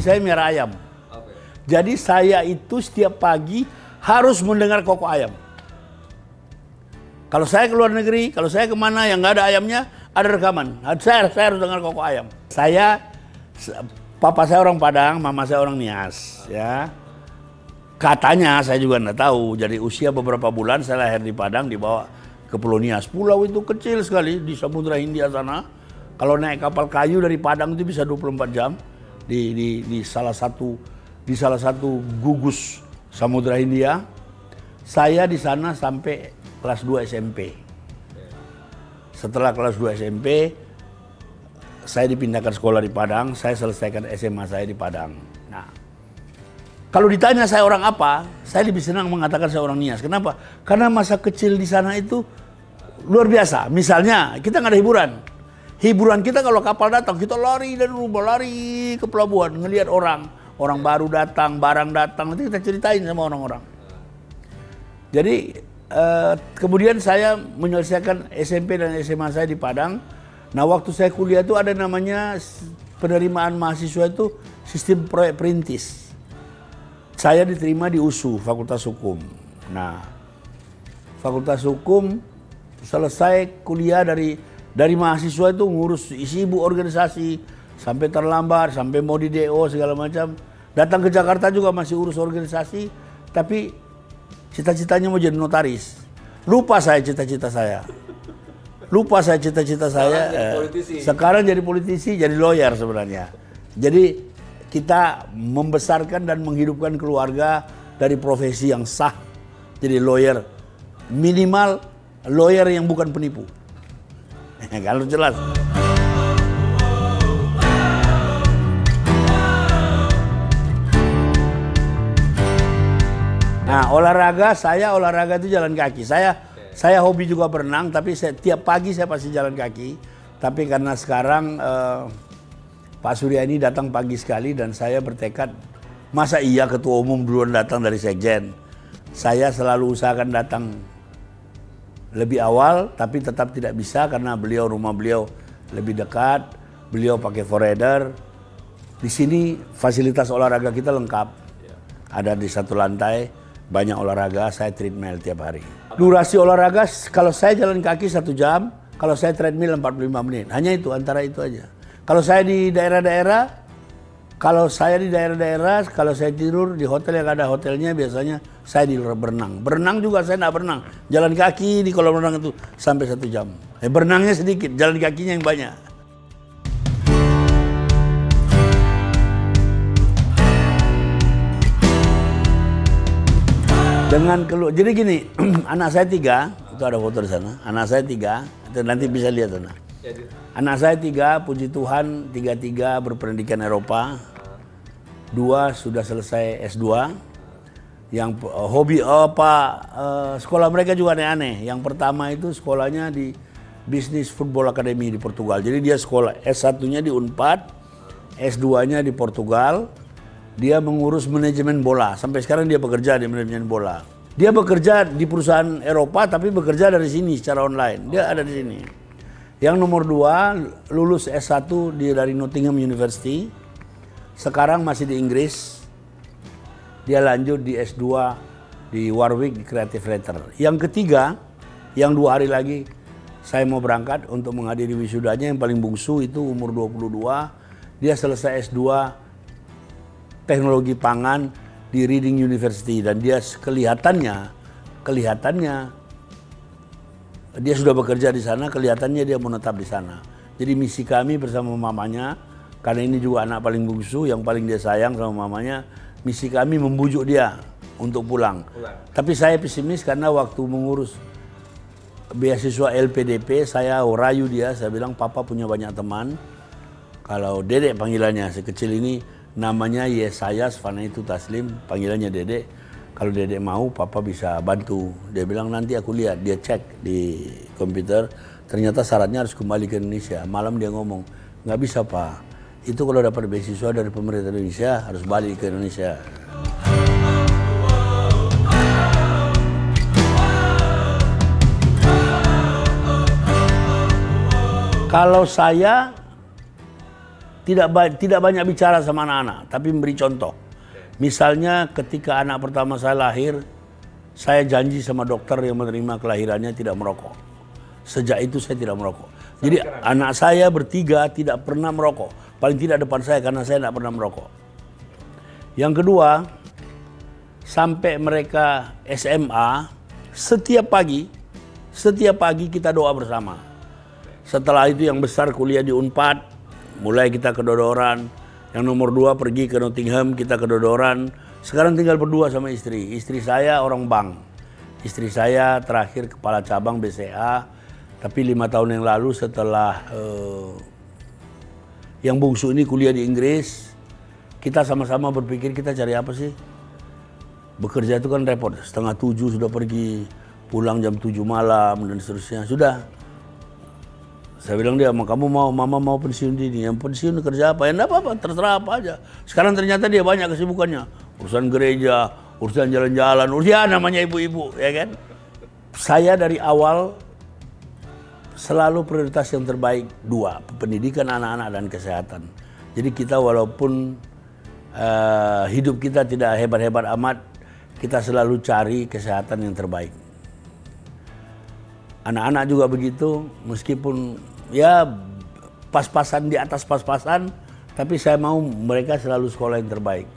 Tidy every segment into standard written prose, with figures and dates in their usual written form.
saya miara ayam. Jadi saya itu setiap pagi harus mendengar kokok ayam. Kalau saya ke luar negeri, kalau saya kemana yang nggak ada ayamnya, ada rekaman. Saya harus dengar kokok ayam. Papa saya orang Padang, mama saya orang Nias, ya. Katanya, saya juga nggak tahu. Jadi usia beberapa bulan saya lahir di Padang, dibawa ke Pulau Nias. Pulau itu kecil sekali di Samudra Hindia sana. Kalau naik kapal kayu dari Padang itu bisa 24 jam di salah satu gugus Samudra Hindia. Saya di sana sampai kelas 2 SMP. Setelah kelas 2 SMP, saya dipindahkan sekolah di Padang, saya selesaikan SMA saya di Padang. Nah, kalau ditanya saya orang apa, saya lebih senang mengatakan saya orang Nias. Kenapa? Karena masa kecil di sana itu luar biasa. Misalnya, kita nggak ada hiburan. Hiburan kita kalau kapal datang, kita lari dari rumah, lari ke pelabuhan, ngelihat orang. Orang baru datang, barang datang, nanti kita ceritain sama orang-orang. Jadi, kemudian saya menyelesaikan SMP dan SMA saya di Padang. Nah, waktu saya kuliah itu ada namanya penerimaan mahasiswa itu sistem proyek perintis. Saya diterima di USU, Fakultas Hukum. Nah, Fakultas Hukum selesai kuliah dari mahasiswa itu ngurus sibuk organisasi sampai terlambat, sampai mau di DO segala macam. Datang ke Jakarta juga masih urus organisasi, tapi cita-citanya mau jadi notaris. Lupa saya cita-cita saya. Sekarang jadi politisi, jadi lawyer sebenarnya. Jadi kita membesarkan dan menghidupkan keluarga dari profesi yang sah. Jadi lawyer, minimal lawyer yang bukan penipu. Kalau jelas. Nah, olahraga itu jalan kaki. Saya hobi juga berenang, tapi tiap pagi saya pasti jalan kaki. Tapi karena sekarang Pak Surya ini datang pagi sekali dan saya bertekad, masa iya ketua umum duluan datang dari sekjen. Saya selalu usahakan datang lebih awal, tapi tetap tidak bisa karena rumah beliau lebih dekat. Beliau pakai forerunner. Di sini fasilitas olahraga kita lengkap. Ada di satu lantai, banyak olahraga, saya treadmill tiap hari. Durasi olahraga, kalau saya jalan kaki 1 jam, kalau saya treadmill 45 menit. Hanya itu, antara itu aja. Kalau saya di daerah-daerah, kalau saya tidur di hotel yang ada hotelnya, biasanya saya di berenang. Berenang juga saya tidak berenang. Jalan kaki di kolam renang itu sampai 1 jam. Berenangnya sedikit, jalan kakinya yang banyak. Jadi gini, anak saya 3, itu ada foto di sana. Anak saya 3, itu nanti bisa lihat sana. Anak saya 3, puji Tuhan, 3 berpendidikan Eropa, 2 sudah selesai S2. Yang hobi sekolah mereka juga aneh-aneh. Yang pertama itu sekolahnya di Business Football Academy di Portugal. Jadi dia sekolah S1-nya di Unpad, S2-nya di Portugal. Dia mengurus manajemen bola. Sampai sekarang dia bekerja di manajemen bola. Dia bekerja di perusahaan Eropa tapi bekerja dari sini secara online. Dia ada di sini. Yang nomor 2 lulus S1 dari Nottingham University. Sekarang masih di Inggris. Dia lanjut di S2 di Warwick di Creative Writer. Yang ketiga, yang 2 hari lagi saya mau berangkat untuk menghadiri wisudanya, yang paling bungsu itu umur 22. Dia selesai S2 teknologi pangan di Reading University dan dia kelihatannya dia sudah bekerja di sana, kelihatannya dia menetap di sana. Jadi misi kami bersama mamanya, karena ini juga anak paling bungsu yang paling dia sayang sama mamanya, misi kami membujuk dia untuk pulang. Tapi saya pesimis karena waktu mengurus beasiswa LPDP saya rayu dia, saya bilang papa punya banyak teman. Kalau Dedek panggilannya sekecil ini, namanya Yesayas Fanaitu Taslim, panggilannya Dedek. Kalau Dedek mau, papa bisa bantu. Dia bilang nanti aku lihat, dia cek di komputer, ternyata syaratnya harus kembali ke Indonesia. Malam dia ngomong, nggak bisa pak, itu kalau dapat beasiswa dari pemerintah Indonesia harus balik ke Indonesia. Kalau saya tidak banyak bicara sama anak-anak, tapi memberi contoh. Misalnya ketika anak pertama saya lahir, saya janji sama dokter yang menerima kelahirannya tidak merokok. Sejak itu saya tidak merokok. Jadi anak saya bertiga tidak pernah merokok. Paling tidak depan saya karena saya tidak pernah merokok. Yang kedua, sampai mereka SMA, setiap pagi kita doa bersama. Setelah itu yang besar kuliah di Unpad, mulai kita kedodoran. Yang nomor 2 pergi ke Nottingham, kita kedodoran. Sekarang tinggal berdua sama istri. Istri saya orang bank. Istri saya terakhir kepala cabang BCA. Tapi 5 tahun yang lalu setelah yang bungsu ini kuliah di Inggris, kita sama-sama berpikir kita cari apa sih? Bekerja itu kan repot. 6:30 sudah pergi, pulang jam 7 malam dan seterusnya. Sudah. Saya bilang dia, mama mau pensiun dini. Yang pensiun kerja apa? Ya enggak apa-apa, terserah apa aja. Sekarang ternyata dia banyak kesibukannya. Urusan gereja, urusan jalan-jalan, urusan namanya ibu-ibu, ya kan? Saya dari awal selalu prioritas yang terbaik 2, pendidikan anak-anak dan kesehatan. Jadi kita walaupun hidup kita tidak hebat-hebat amat, kita selalu cari kesehatan yang terbaik. Anak-anak juga begitu, meskipun ya pas-pasan di atas pas-pasan, tapi saya mau mereka selalu sekolah yang terbaik.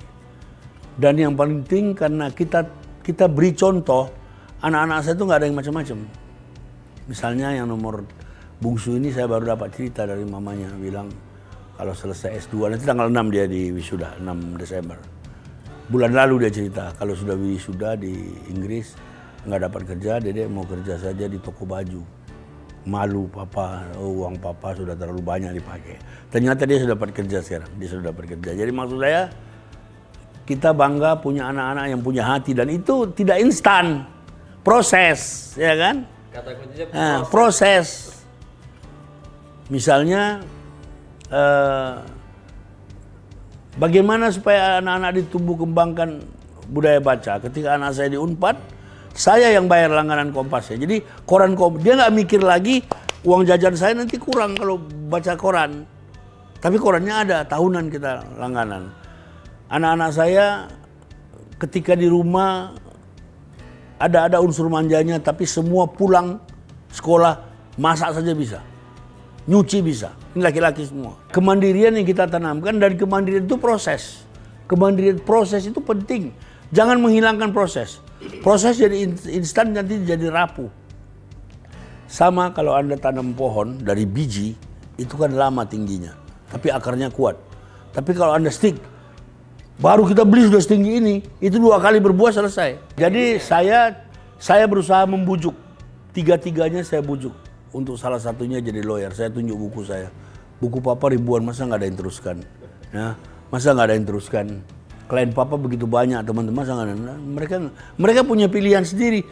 Dan yang paling penting karena kita beri contoh, anak-anak saya itu nggak ada yang macam-macam. Misalnya yang nomor bungsu ini saya baru dapat cerita dari mamanya, bilang kalau selesai S2, nanti tanggal 6 dia di wisuda, 6 Desember. Bulan lalu dia cerita, kalau sudah wisuda di Inggris, nggak dapat kerja, dia mau kerja saja di toko baju. Malu papa, uang papa sudah terlalu banyak dipakai. Ternyata dia sudah dapat kerja sekarang, dia sudah dapat kerja. Jadi maksud saya, kita bangga punya anak-anak yang punya hati, dan itu tidak instan, proses, ya kan? Kata kuncinya proses. Misalnya, bagaimana supaya anak-anak ditumbuh kembangkan budaya baca. Ketika anak saya di Unpad, saya yang bayar langganan Kompas ya. Jadi koran dia nggak mikir lagi uang jajan saya nanti kurang kalau baca koran. Tapi korannya ada, tahunan kita langganan. Anak-anak saya ketika di rumah ada unsur manjanya, tapi semua pulang sekolah masak saja bisa. Nyuci bisa. Ini laki-laki semua. Kemandirian yang kita tanamkan, dan kemandirian itu proses. Kemandirian proses itu penting. Jangan menghilangkan proses. Proses jadi instan nanti jadi rapuh. Sama kalau Anda tanam pohon dari biji, itu kan lama tingginya. Tapi akarnya kuat. Tapi kalau Anda stick, baru kita beli sudah setinggi ini, itu 2 kali berbuah selesai. Jadi saya berusaha membujuk. Tiga-tiganya saya bujuk. Untuk salah satunya jadi lawyer. Saya tunjuk buku saya. Buku papa ribuan, masa nggak ada yang teruskan? Ya, masa nggak ada yang teruskan? Klien papa begitu banyak, teman-teman, mereka punya pilihan sendiri.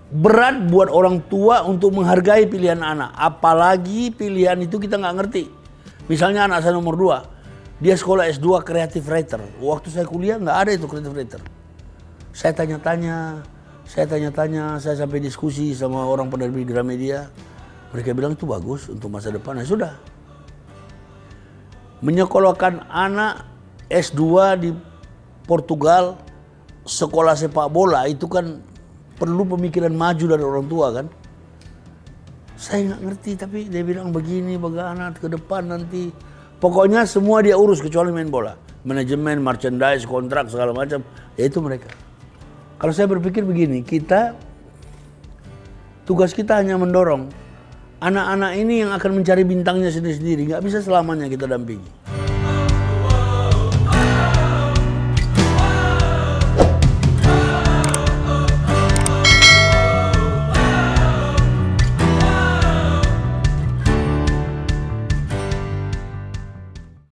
Berat buat orang tua untuk menghargai pilihan anak, apalagi pilihan itu kita nggak ngerti. Misalnya anak saya nomor 2, dia sekolah S2 creative writer. Waktu saya kuliah nggak ada itu creative writer. Saya tanya-tanya, saya sampai diskusi sama orang penerbit Gramedia. Mereka bilang itu bagus untuk masa depan. Ya sudah. Menyekolahkan anak S2 di Portugal, sekolah sepak bola, itu kan perlu pemikiran maju dari orang tua kan. Saya nggak ngerti, tapi dia bilang begini, bagaimana ke depan nanti. Pokoknya semua dia urus kecuali main bola. Manajemen, merchandise, kontrak, segala macam, ya itu mereka. Kalau saya berpikir begini, tugas kita hanya mendorong. Anak-anak ini yang akan mencari bintangnya sendiri-sendiri, nggak bisa selamanya kita dampingi.